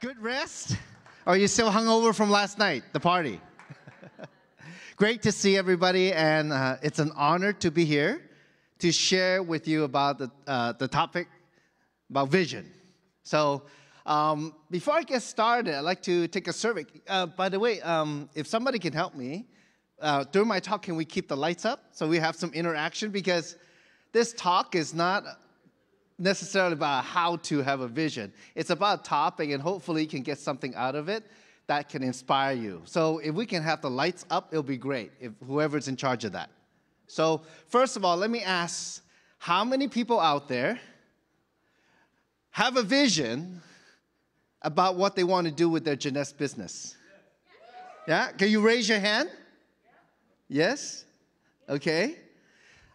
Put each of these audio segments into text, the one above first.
Good rest? Or are you still hungover from last night, the party? Great to see everybody, and it's an honor to be here to share with you about the topic about vision. So before I get started, I'd like to take a survey. By the way, if somebody can help me, during my talk, can we keep the lights up so we have some interaction? Because this talk is not necessarily about how to have a vision. It's about a topic, and hopefully you can get something out of it that can inspire you. So if we can have the lights up, it'll be great, if whoever's in charge of that. So first of all, let me ask, how many people out there have a vision about what they want to do with their Jeunesse business? Yeah? Can you raise your hand? Yes? Okay.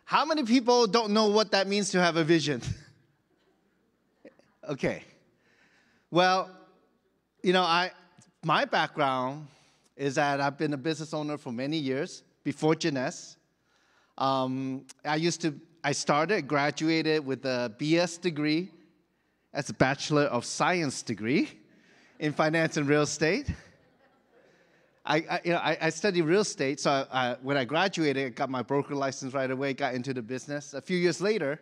How many people don't know what that means to have a vision? Okay. Well, you know, my background is that I've been a business owner for many years before Jeunesse. I graduated with a BS degree as a Bachelor of Science degree in finance and real estate. I studied real estate, so when I graduated, I got my broker license right away, got into the business. A few years later,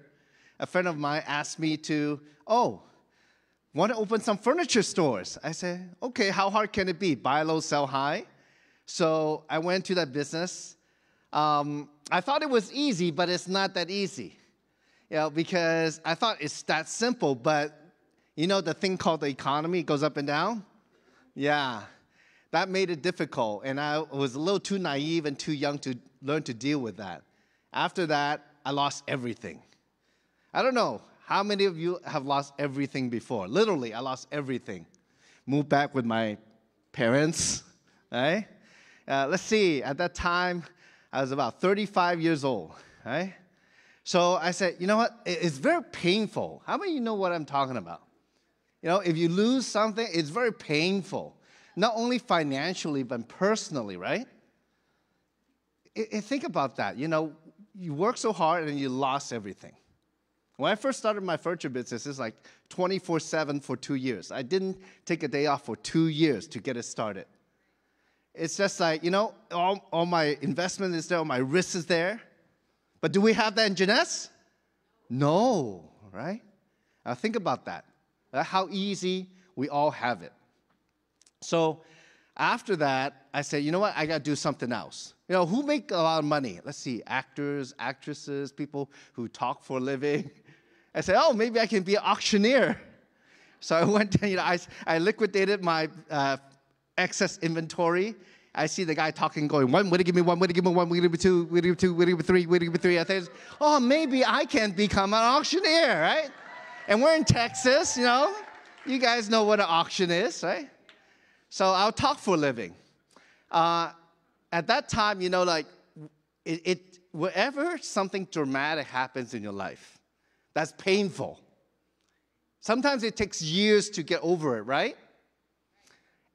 a friend of mine asked me to, want to open some furniture stores. I said, okay, how hard can it be? Buy low, sell high. So I went to that business. I thought it was easy, but it's not that easy. You know, because I thought it's that simple, but you know the thing called the economy goes up and down? Yeah, that made it difficult, and I was a little too naive and too young to learn to deal with that. After that, I lost everything. I don't know. How many of you have lost everything before? Literally, I lost everything. Moved back with my parents, right? Let's see, at that time, I was about 35 years old, right? So I said, you know what? It's very painful. How many of you know what I'm talking about? You know, if you lose something, it's very painful. Not only financially, but personally, right? Think about that. You know, you work so hard and you lost everything. When I first started my furniture business, it's like 24/7 for 2 years. I didn't take a day off for 2 years to get it started. It's just like, you know, all my investment is there, all my risk is there. But do we have that in Jeunesse? No, right? Now think about that. How easy we all have it. So after that, I said, you know what? I got to do something else. You know, who make a lot of money? Let's see, actors, actresses, people who talk for a living. I said, oh, maybe I can be an auctioneer. So I went, you know, I liquidated my excess inventory. I see the guy talking, going, one, would you give me one, would you give me one, would you give me two, would you give me two, would you give me three, would you give me three? I think, oh, maybe I can become an auctioneer, right? And we're in Texas, you know. You guys know what an auction is, right? So I'll talk for a living. At that time, you know, like, wherever something dramatic happens in your life, that's painful. Sometimes it takes years to get over it, right?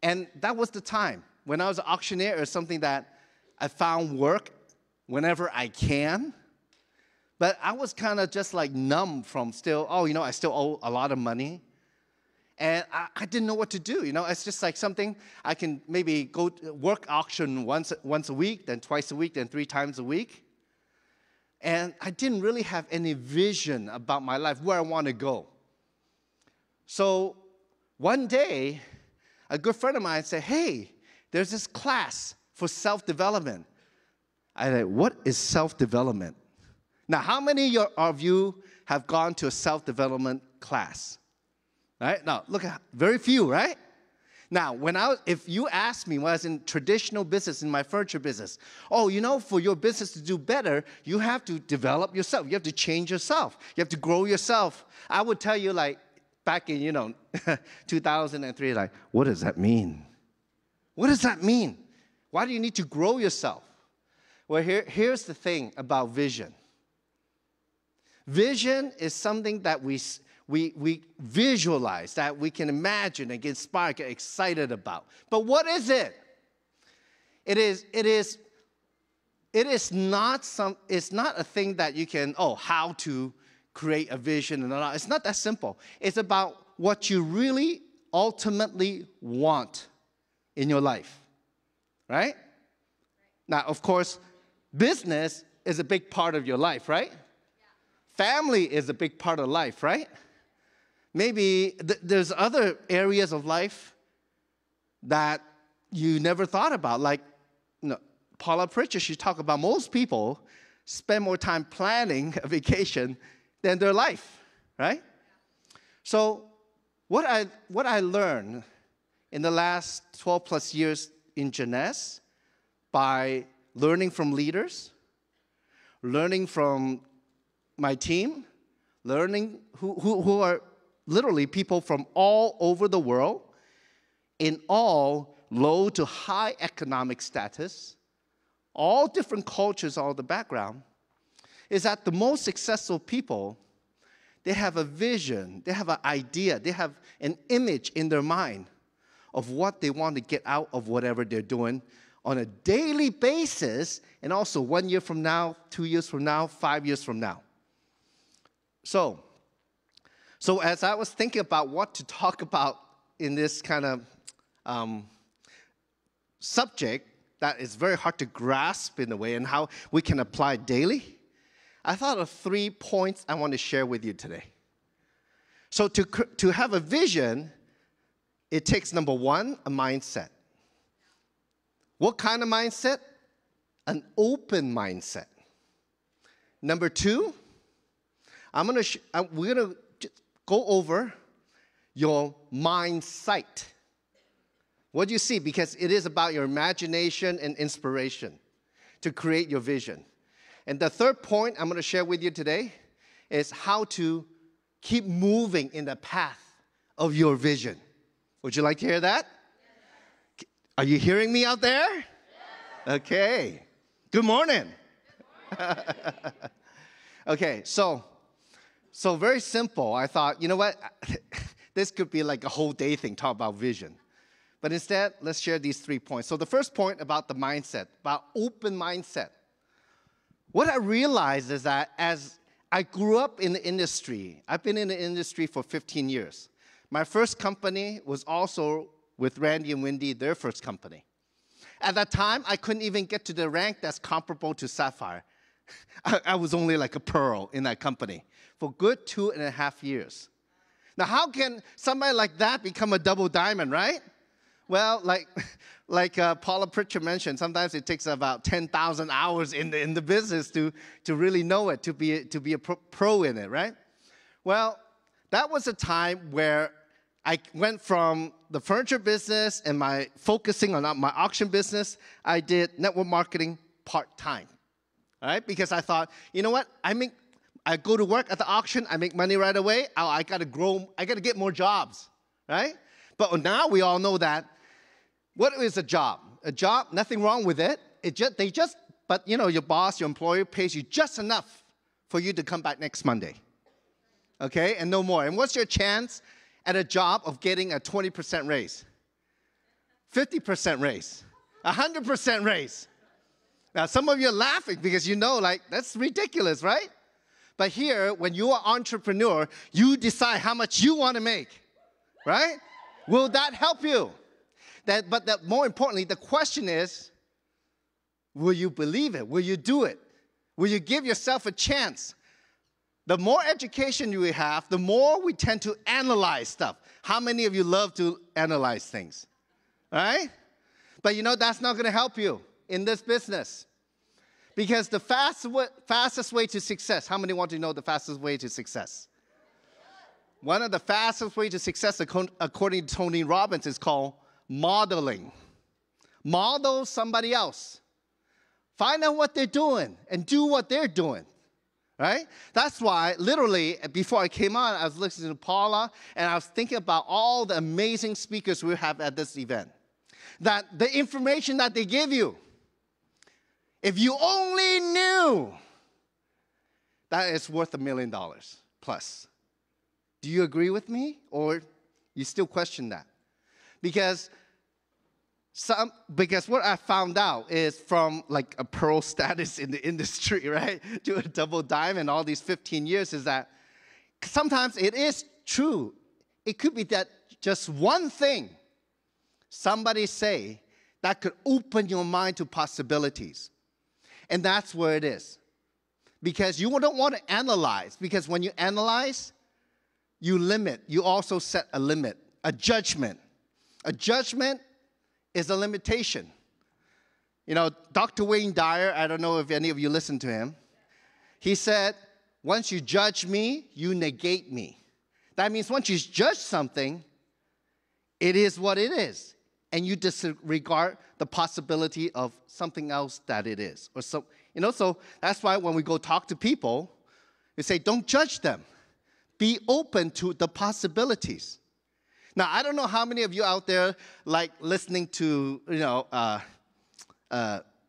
And that was the time. When I was an auctioneer, it was something that I found work whenever I can. But I was kind of just like numb from still, I still owe a lot of money. And I didn't know what to do, you know. It's just like something I can maybe go work auction once a week, then twice a week, then 3 times a week. And I didn't really have any vision about my life, where I want to go. So one day, a good friend of mine said, hey, there's this class for self-development. I said, what is self-development? Now, how many of you have gone to a self-development class? Right? Now, look, very few, right? Now, if you ask me when I was in traditional business, in my furniture business, you know, for your business to do better, you have to develop yourself. You have to change yourself. You have to grow yourself. I would tell you, like, back in, 2003, like, what does that mean? What does that mean? Why do you need to grow yourself? Well, here's the thing about vision. Vision is something that we visualize, that we can imagine and get inspired, get excited about. But what is it? It is not a thing that you can, how to create a vision and all that. It's not that simple. It's about what you really ultimately want in your life, right? Now, of course, business is a big part of your life, right? Family is a big part of life, right? Maybe there's other areas of life that you never thought about. Like, Paula Pritchard, she talked about most people spend more time planning a vacation than their life, right? So what I learned in the last 12 plus years in Jeunesse by learning from leaders, learning from my team, learning who are literally people from all over the world in all low to high economic status, all different cultures, all the background, is that the most successful people, they have a vision, they have an idea, they have an image in their mind of what they want to get out of whatever they're doing on a daily basis, and also 1 year from now, 2 years from now, 5 years from now. So as I was thinking about what to talk about in this kind of subject that is very hard to grasp in a way and how we can apply it daily, I thought of 3 points I want to share with you today. So to have a vision, it takes, number one, a mindset. What kind of mindset? An open mindset. Number two, we're going to go over your mind sight. What do you see? Because it is about your imagination and inspiration to create your vision. And the third point I'm going to share with you today is how to keep moving in the path of your vision. Would you like to hear that? Yes. Are you hearing me out there? Yes. Okay. Good morning. Good morning. Okay, so very simple. I thought, you know what? This could be like a whole day thing, talk about vision. But instead, let's share these 3 points. So the first point about the mindset, about open mindset. What I realized is that as I grew up in the industry, I've been in the industry for 15 years. My first company was also with Randy and Wendy, their first company. At that time, I couldn't even get to the rank that's comparable to Sapphire. I was only like a pearl in that company for good 2.5 years. Now, how can somebody like that become a double diamond, right? Well, like Paula Pritchard mentioned, sometimes it takes about 10,000 hours in the business to really know it, to be a pro in it, right? Well, that was a time where I went from the furniture business and focusing on my auction business. I did network marketing part-time, right? Because I thought, you know what? I go to work at the auction, I make money right away. I got to grow, I got to get more jobs, right? But now we all know that. What is a job? A job, nothing wrong with it. But your boss, your employer pays you just enough for you to come back next Monday. Okay, and no more. And what's your chance at a job of getting a 20% raise? 50% raise, 100% raise. Now, some of you are laughing because that's ridiculous, right? But here, when you are an entrepreneur, you decide how much you want to make, right? Will that help you? But more importantly, the question is, will you believe it? Will you do it? Will you give yourself a chance? The more education you have, the more we tend to analyze stuff. How many of you love to analyze things? Right? But that's not going to help you in this business. Because the fastest way to success, how many want to know the fastest way to success? One of the fastest ways to success, according to Tony Robbins, is called modeling. Model somebody else. Find out what they're doing and do what they're doing. Right? That's why, literally, before I came on, I was listening to Paula, and I was thinking about all the amazing speakers we have at this event. That the information that they give you, if you only knew, that is worth $1 million plus. Do you agree with me, or you still question that? Because what I found out is from like a pearl status in the industry, right, to a double diamond all these 15 years, is that sometimes it is true. It could be that just one thing somebody say that could open your mind to possibilities. And that's where it is. Because you don't want to analyze. Because when you analyze, you limit. You also set a limit, a judgment. A judgment is a limitation. You know, Dr. Wayne Dyer, I don't know if any of you listen to him. He said, once you judge me, you negate me. That means once you judge something, it is what it is. And you disregard the possibility of something else that it is. Or so, you know, so that's why when we go talk to people, we say, don't judge them. Be open to the possibilities. Now, I don't know how many of you out there like listening to,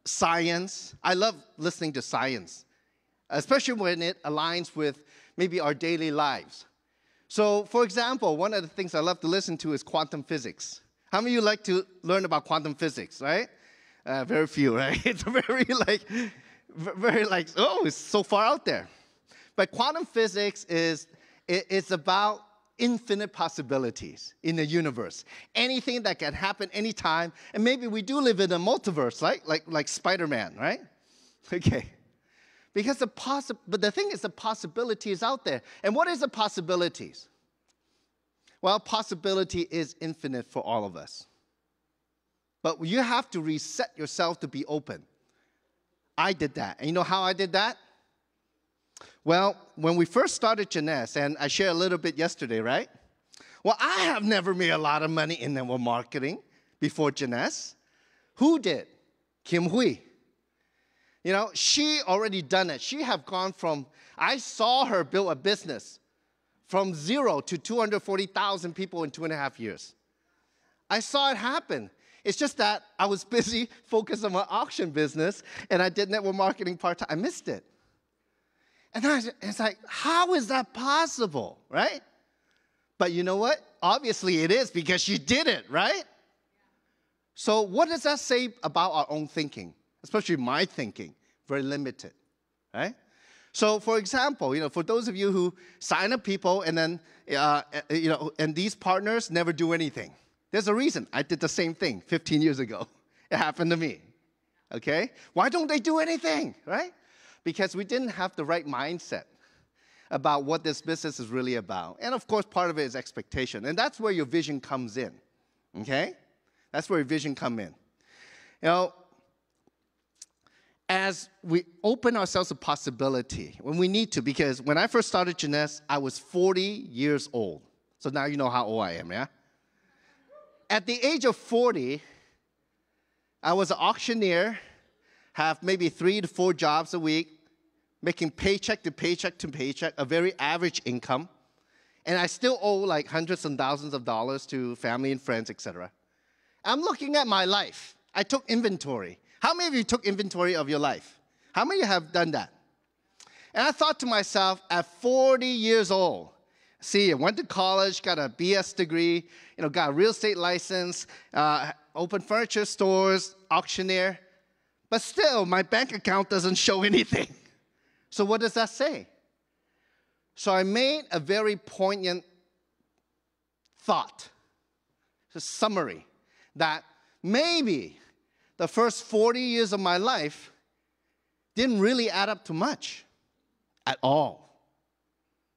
science. I love listening to science, especially when it aligns with maybe our daily lives. So, for example, one of the things I love to listen to is quantum physics. How many of you like to learn about quantum physics, right? Very few, right? It's very oh, it's so far out there. But quantum physics it's about infinite possibilities in the universe. Anything that can happen anytime. And maybe we do live in a multiverse, right? Like Spider-Man, right? Okay. Because but the thing is, the possibility is out there. And what is the possibilities? Well, possibility is infinite for all of us. But you have to reset yourself to be open. I did that. And you know how I did that? Well, when we first started Jeunesse, and I shared a little bit yesterday, right? Well, I have never made a lot of money in network marketing before Jeunesse. Who did? Kim Hui. You know, she already done it. She have gone from, I saw her build a business from 0 to 240,000 people in 2.5 years. I saw it happen. It's just that I was busy focused on my auction business, and I did network marketing part-time. I missed it. And it's like, how is that possible, right? But you know what? Obviously it is because she did it, right? So what does that say about our own thinking? Especially my thinking, very limited, right? So for example, for those of you who sign up people and then, and these partners never do anything. There's a reason. I did the same thing 15 years ago. It happened to me, okay? Why don't they do anything, right? Because we didn't have the right mindset about what this business is really about. And of course, part of it is expectation. And that's where your vision comes in, okay? That's where your vision comes in. As we open ourselves to possibility, when we need to, because when I first started Jeunesse, I was 40 years old. So now you know how old I am, yeah? At the age of 40, I was an auctioneer, have maybe 3 to 4 jobs a week, making paycheck to paycheck to paycheck, a very average income. And I still owe like hundreds and thousands of dollars to family and friends, etc. I'm looking at my life. I took inventory. How many of you took inventory of your life? How many of you have done that? And I thought to myself, at 40 years old, see, I went to college, got a BS degree, got a real estate license, opened furniture stores, auctioneer. But still, my bank account doesn't show anything. So what does that say? So I made a very poignant thought, a summary, that maybe the first 40 years of my life didn't really add up to much at all.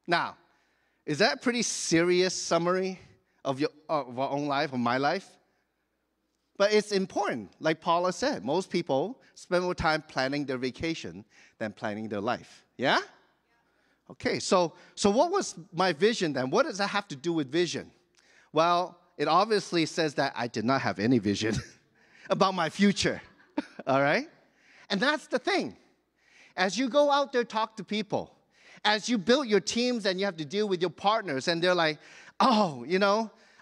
Now, is that a pretty serious summary of our own life, of my life? But it's important. Like Paula said, most people spend more time planning their vacation than planning their life. Yeah? Okay, so what was my vision then? What does that have to do with vision? Well, it obviously says that I did not have any vision about my future. All right? And that's the thing. As you go out there, talk to people. As you build your teams and you have to deal with your partners, and they're like, oh,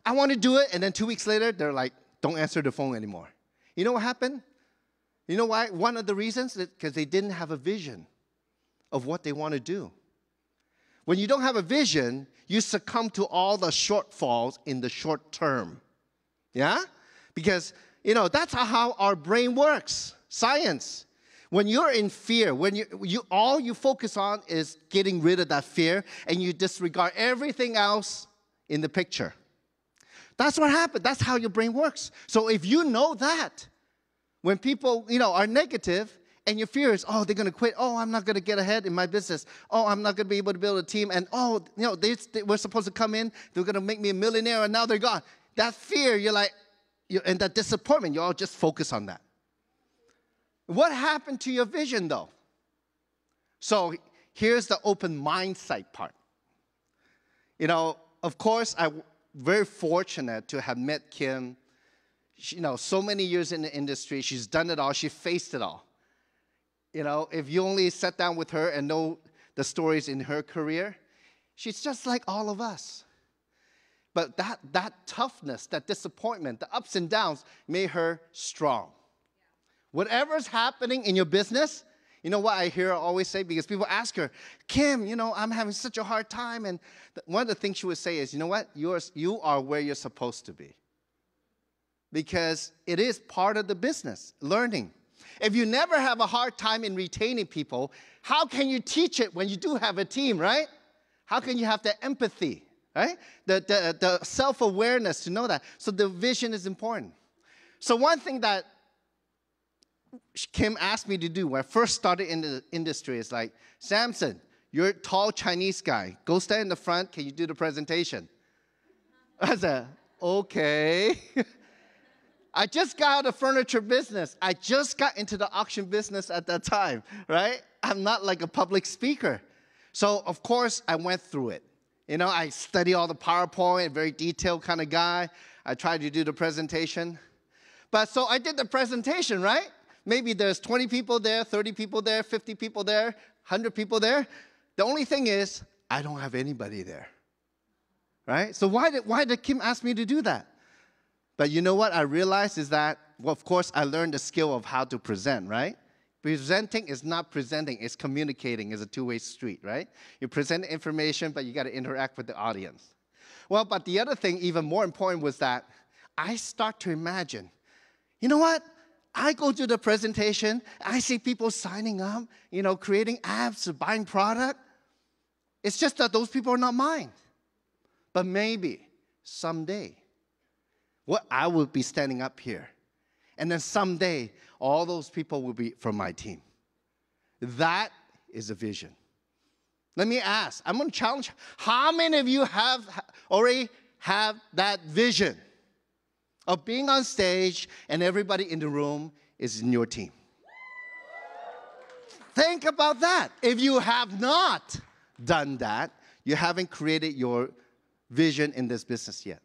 I want to do it. And then 2 weeks later, they're like, don't answer the phone anymore. You know what happened? You know why? One of the reasons is because they didn't have a vision of what they want to do. When you don't have a vision, you succumb to all the shortfalls in the short term. Yeah? Because, that's how our brain works. Science. When you're in fear, when all you focus on is getting rid of that fear, and you disregard everything else in the picture. That's what happened. That's how your brain works. So if you know that, when people, are negative and your fear is, oh, they're going to quit. Oh, I'm not going to get ahead in my business. Oh, I'm not going to be able to build a team. And, oh, they were supposed to come in. They're going to make me a millionaire, and now they're gone. That fear, and that disappointment, you all just focus on that. What happened to your vision, though? So here's the open mindset part. Of course, I'm very fortunate to have met Kim. So many years in the industry. She's done it all. She faced it all. If you only sat down with her and know the stories in her career, she's just like all of us. But that toughness, that disappointment, the ups and downs made her strong. Whatever's happening in your business, you know what I hear her always say? Because people ask her, Kim, I'm having such a hard time. And one of the things she would say is, you know what? You are where you're supposed to be. Because it is part of the business, learning. If you never have a hard time in retaining people, how can you teach it when you do have a team, right? How can you have the empathy, right? The self-awareness to know that. So the vision is important. So one thing that Kim asked me to do when I first started in the industry is like, Samson, you're a tall Chinese guy. Go stand in the front. Can you do the presentation? I said, okay. I just got out of furniture business. I just got into the auction business at that time, right? I'm not like a public speaker. So, of course, I went through it. I study all the PowerPoint, very detailed kind of guy. I tried to do the presentation. But so I did the presentation, right? Maybe there's 20 people there, 30 people there, 50 people there, 100 people there. The only thing is, I don't have anybody there, right? So why did Kim ask me to do that? But you know what I realized is that, well, of course, I learned the skill of how to present, right? Presenting is not presenting, it's communicating. It's a two-way street, right? You present information, but you got to interact with the audience. Well, but the other thing, even more important, was that I start to imagine, you know what? I go to the presentation, I see people signing up, creating apps, buying product. It's just that those people are not mine. But maybe someday, I will be standing up here. And then someday, all those people will be from my team. That is a vision. Let me ask, I'm going to challenge, how many of you already have that vision of being on stage and everybody in the room is in your team? Think about that. If you have not done that, you haven't created your vision in this business yet.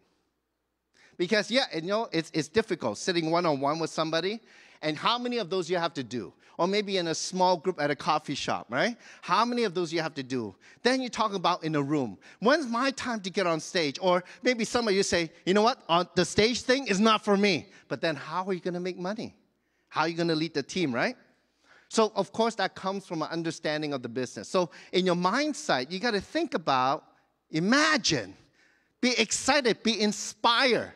Because, it's difficult sitting one-on-one with somebody, and how many of those you have to do? Or maybe in a small group at a coffee shop, right? How many of those you have to do? Then you talk about in a room. When's my time to get on stage? Or maybe some of you say, you know what? The stage thing is not for me. But then how are you going to make money? How are you going to lead the team, right? So, of course, that comes from an understanding of the business. So in your mindset, you got to think about, imagine, be excited, be inspired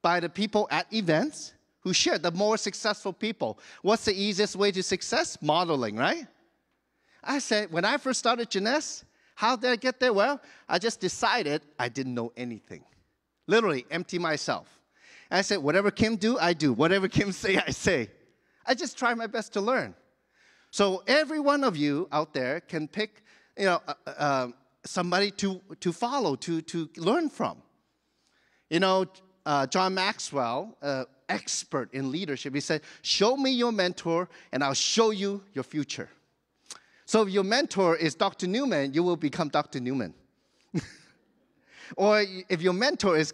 by the people at events who share, the more successful people. What's the easiest way to success? Modeling, right? I said, when I first started Jeunesse, how did I get there? Well, I just decided I didn't know anything. Literally, empty myself. And I said, whatever Kim do, I do. Whatever Kim say, I say. I just try my best to learn. So every one of you out there can pick, somebody to follow, to learn from. John Maxwell, expert in leadership, he said, show me your mentor and I'll show you your future. So if your mentor is Dr. Newman, you will become Dr. Newman. Or if your mentor is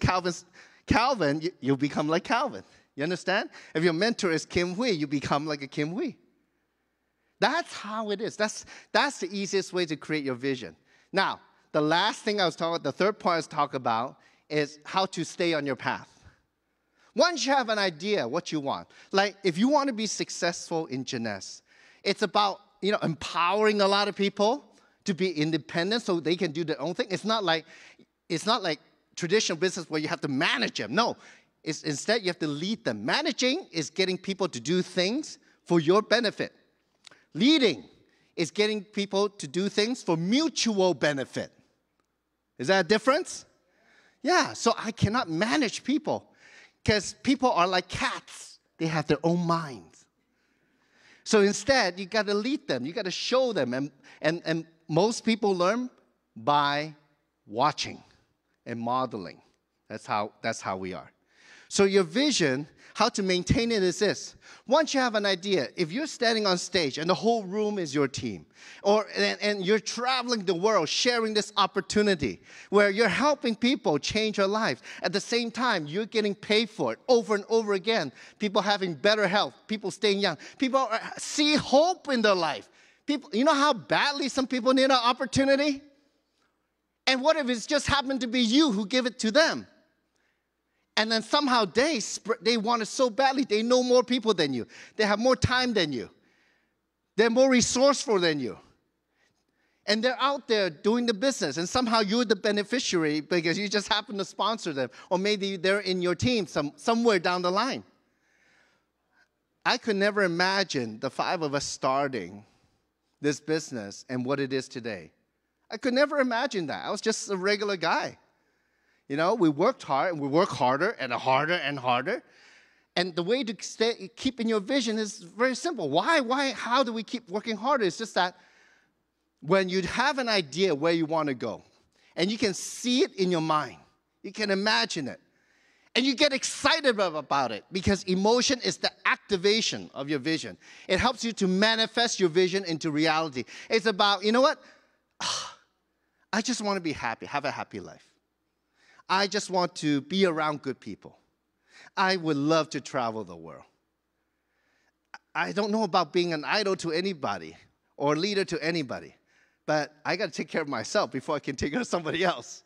Calvin, you'll become like Calvin. You understand? If your mentor is Kim Hui, you become like a Kim Hui. That's how it is. That's the easiest way to create your vision. Now, the last thing I was talking about, the third point I was talking about, is how to stay on your path. Once you have an idea what you want, like if you want to be successful in Jeunesse, it's about empowering a lot of people to be independent so they can do their own thing. It's not like traditional business where you have to manage them. No, instead you have to lead them. Managing is getting people to do things for your benefit. Leading is getting people to do things for mutual benefit. Is that a difference? Yeah, so I cannot manage people because people are like cats. They have their own minds. So instead, you got to lead them. You got to show them. And most people learn by watching and modeling. That's how we are. So your vision, how to maintain it is this. Once you have an idea, if you're standing on stage and the whole room is your team, and you're traveling the world sharing this opportunity where you're helping people change their lives, at the same time, you're getting paid for it over and over again. People having better health, people staying young, people see hope in their life. People, you know how badly some people need an opportunity? And what if it's just happened to be you who give it to them? And then somehow they want it so badly. They know more people than you. They have more time than you. They're more resourceful than you. And they're out there doing the business. And somehow you're the beneficiary because you just happen to sponsor them. Or maybe they're in your team somewhere down the line. I could never imagine the 5 of us starting this business and what it is today. I could never imagine that. I was just a regular guy. You know, we worked hard, and we work harder and harder and harder. And the way to keep in your vision is very simple. Why? How do we keep working harder? It's just that when you have an idea where you want to go, and you can see it in your mind, you can imagine it, and you get excited about it because emotion is the activation of your vision. It helps you to manifest your vision into reality. It's about, you know what? I just want to be happy, have a happy life. I just want to be around good people. I would love to travel the world. I don't know about being an idol to anybody or a leader to anybody, but I got to take care of myself before I can take care of somebody else.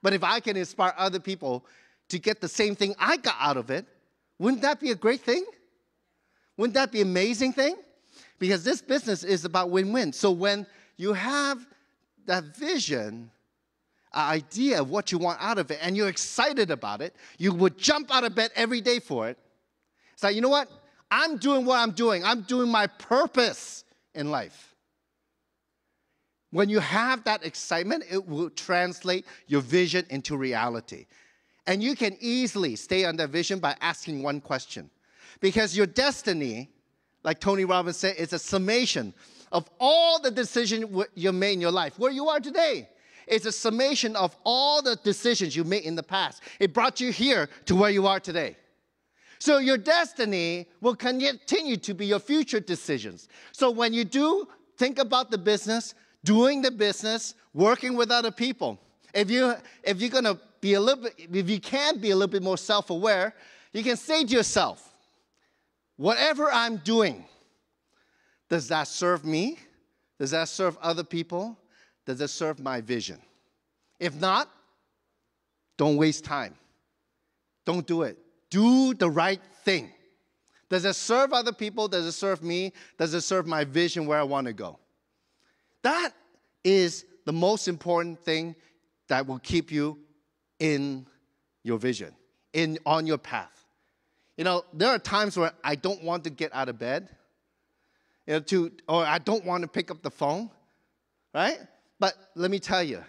But if I can inspire other people to get the same thing I got out of it, wouldn't that be a great thing? Wouldn't that be an amazing thing? Because this business is about win-win. So when you have that vision, idea of what you want out of it, and you're excited about it, you would jump out of bed every day for it. It's like, you know what? I'm doing what I'm doing. I'm doing my purpose in life. When you have that excitement, it will translate your vision into reality. And you can easily stay on that vision by asking one question. Because your destiny, like Tony Robbins said, is a summation of all the decisions you made in your life. Where you are today, it's a summation of all the decisions you made in the past. It brought you here to where you are today. So your destiny will continue to be your future decisions. So when you do think about the business, doing the business, working with other people, if you're gonna be a little bit, if you can be a little bit more self-aware, you can say to yourself, whatever I'm doing, does that serve me? Does that serve other people? Does it serve my vision? If not, don't waste time. Don't do it. Do the right thing. Does it serve other people? Does it serve me? Does it serve my vision where I want to go? That is the most important thing that will keep you in your vision, on your path. You know, there are times where I don't want to get out of bed, or I don't want to pick up the phone, right? But let me tell you,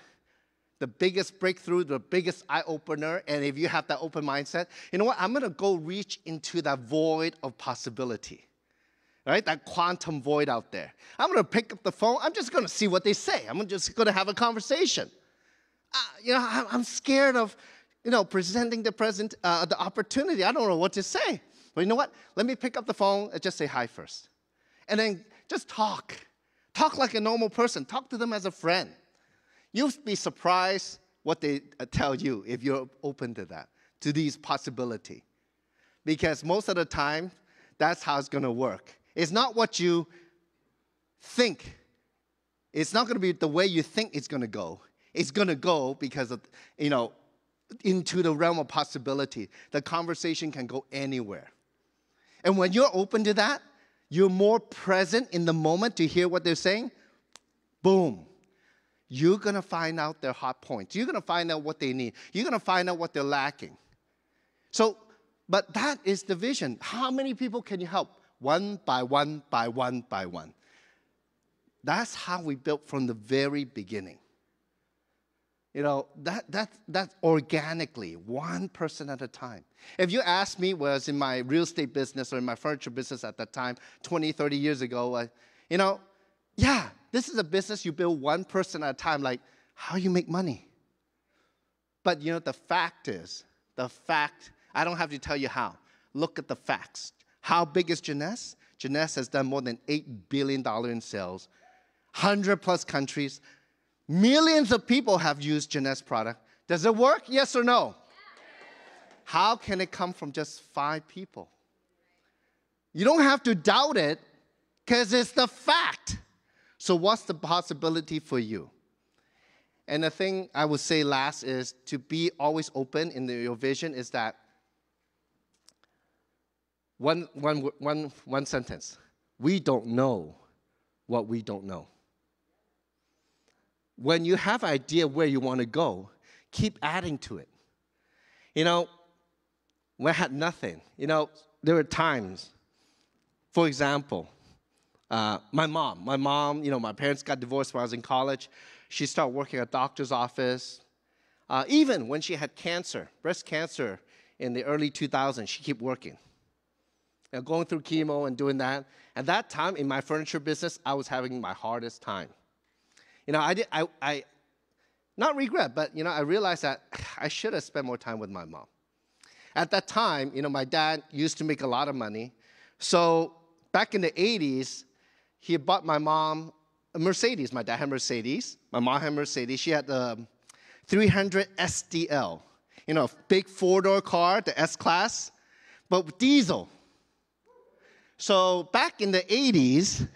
the biggest breakthrough, the biggest eye-opener, and if you have that open mindset, you know what? I'm going to go reach into that void of possibility, right? That quantum void out there. I'm going to pick up the phone. I'm just going to see what they say. I'm just going to have a conversation. I'm scared of, presenting the opportunity. I don't know what to say. But you know what? Let me pick up the phone and just say hi first. And then just talk. Talk like a normal person. Talk to them as a friend. You'll be surprised what they tell you if you're open to that, to these possibilities. Because most of the time, that's how it's going to work. It's not what you think. It's not going to be the way you think it's going to go. It's going to go because of, into the realm of possibility. The conversation can go anywhere. And when you're open to that, you're more present in the moment to hear what they're saying. Boom. You're going to find out their hot points. You're going to find out what they need. You're going to find out what they're lacking. So, but that is the vision. How many people can you help? One by one, by one, by one. That's how we built from the very beginning. That's organically, one person at a time. If you ask me, was in my real estate business or in my furniture business at that time, 20, 30 years ago, yeah, this is a business you build one person at a time, like how you make money. But the fact is, I don't have to tell you how. Look at the facts. How big is Jeunesse? Jeunesse has done more than $8 billion in sales, 100+ countries. Millions of people have used Jeunesse product. Does it work? Yes or no? How can it come from just 5 people? You don't have to doubt it because it's the fact. So what's the possibility for you? And the thing I would say last is to be always open in your vision is that one sentence. We don't know what we don't know. When you have an idea where you want to go, keep adding to it. When I had nothing, there were times, for example, my mom, my parents got divorced when I was in college. She started working at a doctor's office. Even when she had cancer, breast cancer in the early 2000s, she kept working. Going through chemo and doing that. At that time, in my furniture business, I was having my hardest time. I not regret, but, I realized that I should have spent more time with my mom. At that time, my dad used to make a lot of money. So back in the 80s, he bought my mom a Mercedes. My dad had a Mercedes. My mom had a Mercedes. She had the 300 SDL, a big 4-door car, the S-Class, but with diesel. So back in the 80s,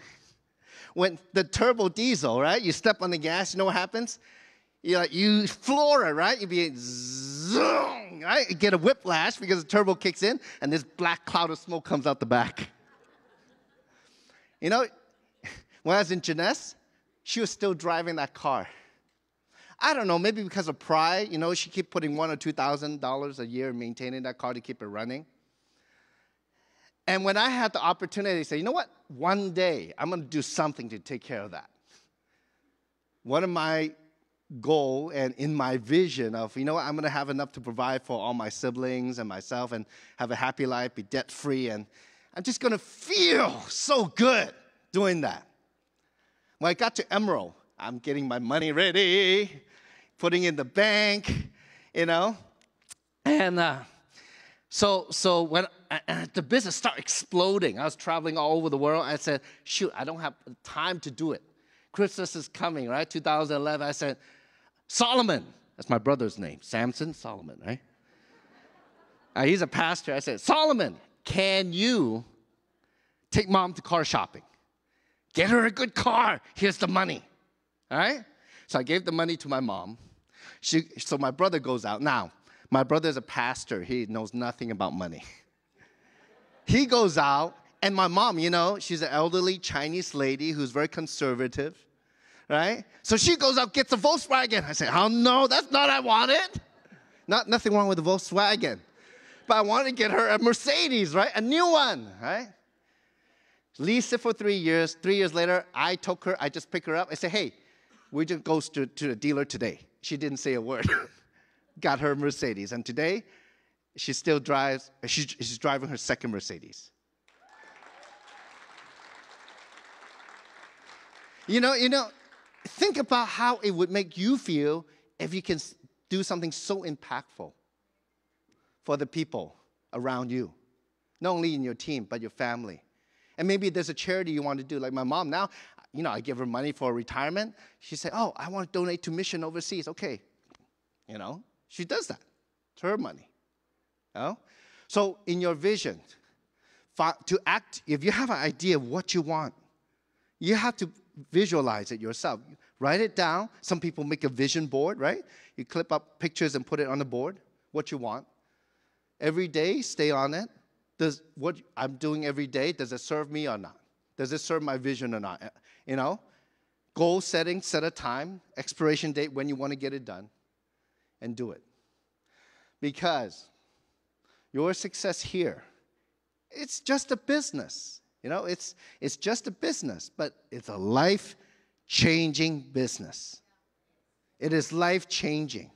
when the turbo diesel, right? You step on the gas, you know what happens? You floor it, right? You be zoom, right? You get a whiplash because the turbo kicks in, and this black cloud of smoke comes out the back. When I was in Jeunesse, she was still driving that car. I don't know, maybe because of pride, she kept putting $1,000 or $2,000 a year maintaining that car to keep it running. And when I had the opportunity to say, you know what? One day, I'm going to do something to take care of that. One of my goal and in my vision of, I'm going to have enough to provide for all my siblings and myself and have a happy life, be debt-free, and I'm just going to feel so good doing that. When I got to Emerald, I'm getting my money ready, putting in the bank, and so when the business started exploding, I was traveling all over the world. I said, shoot, I don't have time to do it. Christmas is coming, right? 2011. I said, Solomon, that's my brother's name, Samson Solomon, right? He's a pastor. I said, Solomon, can you take mom to car shopping? Get her a good car. Here's the money, all right? So I gave the money to my mom. So my brother goes out. Now, my brother's a pastor. He knows nothing about money. He goes out, and my mom, she's an elderly Chinese lady who's very conservative, right? So she goes out, gets a Volkswagen. I say, oh, no, that's not what I wanted. Nothing wrong with the Volkswagen. But I wanted to get her a Mercedes, right? A new one, right? Leased it for 3 years. 3 years later, I took her. I just picked her up. I said, hey, we just go to the dealer today. She didn't say a word. Got her Mercedes. And today, she still drives. She's driving her second Mercedes. Think about how it would make you feel if you can do something so impactful for the people around you. Not only in your team, but your family. And maybe there's a charity you want to do. Like my mom now, I give her money for retirement. She said, oh, I want to donate to mission overseas. Okay. She does that. It's her money. So in your vision, to act, if you have an idea of what you want, you have to visualize it yourself. Write it down. Some people make a vision board, right? You clip up pictures and put it on the board, what you want. Every day, stay on it. Does what I'm doing every day, does it serve me or not? Does it serve my vision or not? Goal setting, set a time, expiration date when you want to get it done, and do it. Because your success here, it's just a business. It's just a business, but it's a life-changing business. It is life-changing.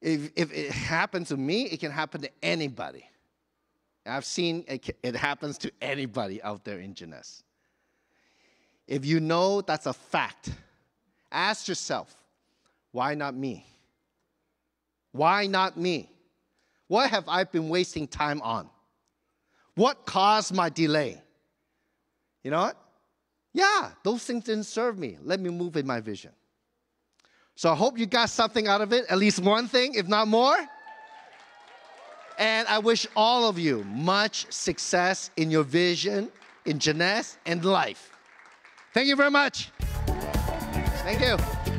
If it happens to me, it can happen to anybody. I've seen it happens to anybody out there in Jeunesse. If you know that's a fact, ask yourself, why not me? Why not me? What have I been wasting time on? What caused my delay? You know what? Yeah, those things didn't serve me. Let me move in my vision. So I hope you got something out of it, at least one thing, if not more. And I wish all of you much success in your vision, in Jeunesse, and life. Thank you very much. Thank you.